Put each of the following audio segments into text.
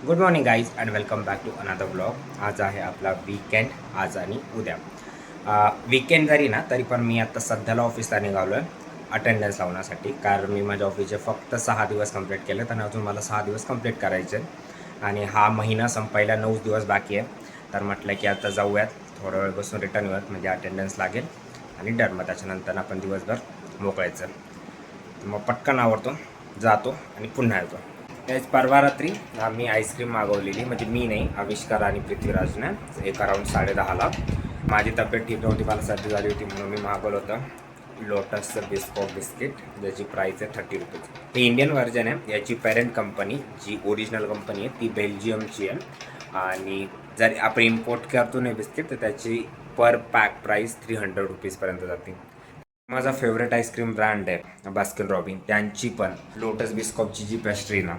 Good morning guys and welcome back to another blog. आज आहे आपला वीकेंड, आज आणि उद्या. वीकेंड जरी ना तरी पण मी आता सध्याला ऑफिसला निघालो आहे अटेंडन्स लावण्यासाठी, कारण मी माझ्या ऑफिसचे फक्त 6 दिवस कंप्लीट केलेत आणि अजून मला 6 दिवस कंप्लीट करायचे आहेत आणि हा महिना संपायला 9 दिवस बाकी आहे. तर म्हटलं की आता जाऊयात, थोडा वेळ बसून रिटर्न येऊयात, म्हणजे अटेंडन्स लागेल आणि डर. मग त्याच्यानंतर आपण दिवसभर मोकळायचं. मग पटकन आवडतो, जातो आणि पुन्हा येतो. त्याच परवा रात्री आम्ही आईस्क्रीम मागवलेली, म्हणजे मी नाही, आविष्कार आणि पृथ्वीराजने, एक अराऊंड 10:30ला. माझी तब्येत ठीक नव्हती, मला सर्दी झाली होती, म्हणून मी मागवलं होतं लोटसचं बिस्कॉट बिस्किट, ज्याची प्राईस आहे 30 रुपीज. हे इंडियन व्हर्जन आहे. याची पॅरेंट कंपनी, जी ओरिजिनल कंपनी आहे, ती बेल्जियमची आहे. आणि जर आपण इम्पोर्ट करतो नाही बिस्किट, तर त्याची पर पॅक प्राईस 300 रुपीजपर्यंत जाते. माझा फेवरेट आईस्क्रीम ब्रँड आहे बास्किन रॉबिन, त्यांची पण लोटस बिस्कॉपची जी पेस्ट्री ना,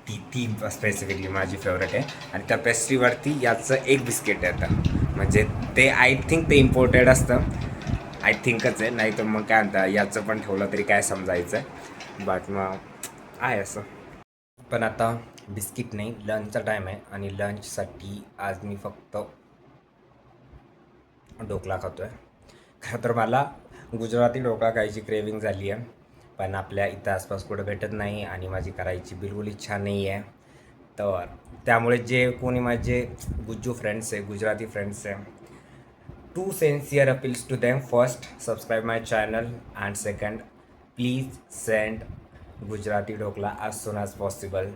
ती स्पेसिफिकली माझी फेवरेट आहे. आणि त्या पेस्ट्रीवरती याचं एक बिस्किट येतं, म्हणजे ते आय थिंक ते इम्पोर्टेड असतं, आय थिंकच आहे, नाही तर मग काय म्हणता, याचं पण ठेवलं तरी काय समजायचं. बट मग आहे असं. पण आता बिस्किट नाही, लंचचा टाईम आहे आणि लंचसाठी आज मी फक्त ढोकळा खातो आहे. खरं तर मला गुजराती ढोकळा खायची क्रेविंग झाली आहे, पण आपल्या इथं आसपास कुठं भेटत नाही आणि माझी करायची बिलकुल इच्छा नाही आहे. तर त्यामुळे जे कोणी माझे गुज्जू फ्रेंड्स आहे, गुजराती फ्रेंड्स आहे, two sincere appeals to them. First, subscribe my channel, and second, please send Gujarati dhokla as soon as possible.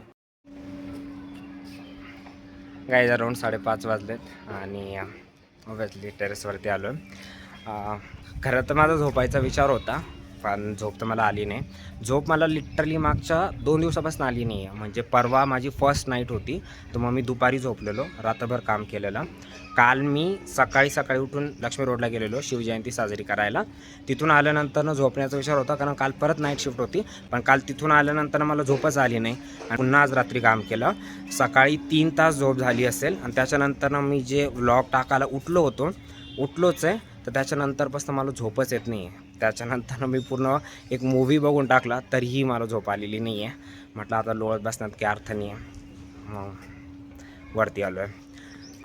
Guys around 5:30 वाजलेत आणि ऑब्वियसली टेरेसवरती आलो आहे. खरं तर माझा झोपायचा विचार होता, पण झोप तर मला आली नाही. झोप मला लिटरली मागच्या 2 दिवसापासून आली नाही आहे. म्हणजे परवा माझी फर्स्ट नाईट होती, तर मग मी दुपारी झोपलेलो, रात्रभर काम केलेलं. काल मी सकाळी उठून लक्ष्मी रोडला गेलेलो शिवजयंती साजरी करायला. तिथून आल्यानंतरनं झोपण्याचा विचार होता, कारण काल परत नाईट शिफ्ट होती, पण काल तिथून आल्यानंतर मला झोपच आली नाही आणि पुन्हा आज रात्री काम केलं. सकाळी 3 तास झोप झाली असेल आणि त्याच्यानंतरनं मी जे व्लॉग टाकायला उठलोच आहे, तर त्याच्यानंतरपासून मला झोपच येत नाही आहे. त्याच्यानंतर मी पूर्ण एक मूव्ही बघून टाकला, तरीही मला झोप आलेली नाही आहे. म्हटलं आता लोळत बसण्यात काही अर्थ नाही आहे, मग वरती आलो आहे.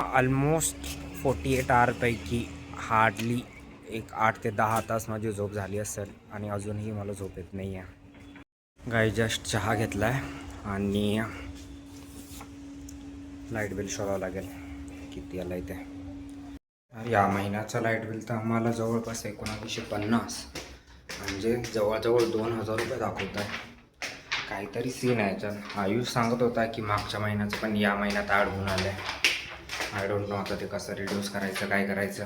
ऑलमोस्ट 48 आवरपैकी हार्डली एक 8 ते 10 तास माझी झोप झाली असेल आणि अजूनही मला झोप येत नाही आहे. गाई जस्ट चहा घेतला आहे आणि लाईट बिल शोधावं लागेल किती आलं आहे ते. या महिन्याचं लाईट बिल तर आम्हाला जवळपास 1950, म्हणजे जवळजवळ 2,000 रुपये दाखवत आहे. काहीतरी सीन आहे याच्यात. आयुष सांगत होता की मागच्या महिन्याचं पण या महिन्यात ॲड होऊन आलं आहे. आय डोंट नो आता ते कसं रिड्यूस करायचं, काय करायचं.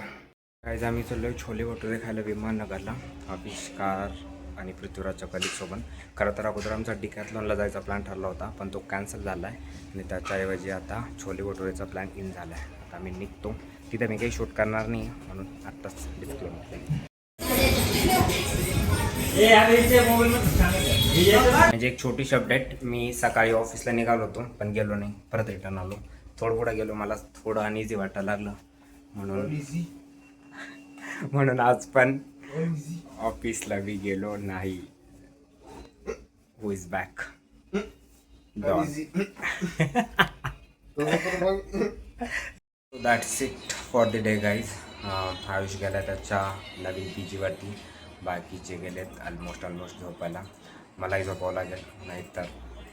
काहीच आम्ही चाललो आहे छोले भटुरे खायला विमाननगरला, आविष्कार आणि पृथ्वीराजच्या कलिकसोबत. खरं तर अगोदर आमचा डिकॅथलॉनला जायचा प्लॅन ठरला होता, पण तो कॅन्सल झाला आहे आणि त्याच्याऐवजी आता छोले भटुरेचा प्लॅन इन झाला आहे. आता आम्ही निघतो. तिथे मी काही शूट करणार नाही, म्हणून आत्ताच डिस्क्लेमर. म्हणजे एक छोटी अपडेट, मी सकाळी ऑफिसला निघालो होतो पण गेलो नाही, परत रिटर्न आलो. थोडं पुढं गेलो, मला थोडं अनइझी वाटायला लागलं, म्हणून आज पण ऑफिसला बी गेलो नाही. Who is back? That's it for the day guys. Ayush गेला त्याच्या नवीन PGवरती, बाकीचे गेलेत ऑलमोस्ट झोपायला. मलाही झोपावं लागेल, नाहीतर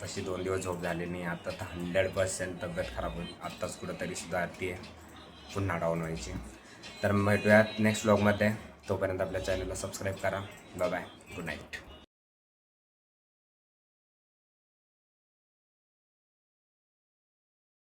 तशी 2 दिवस झोप झाली नाही. आता तर 100% तब्येत खराब होईल. आत्ताच कुठंतरी सुधारते आहे, पुन्हा डाऊन व्हायची. तर भेटूयात नेक्स्ट व्लॉगमध्ये. तोपर्यंत आपल्या चॅनलला सबस्क्राईब करा. Bye bye, good night.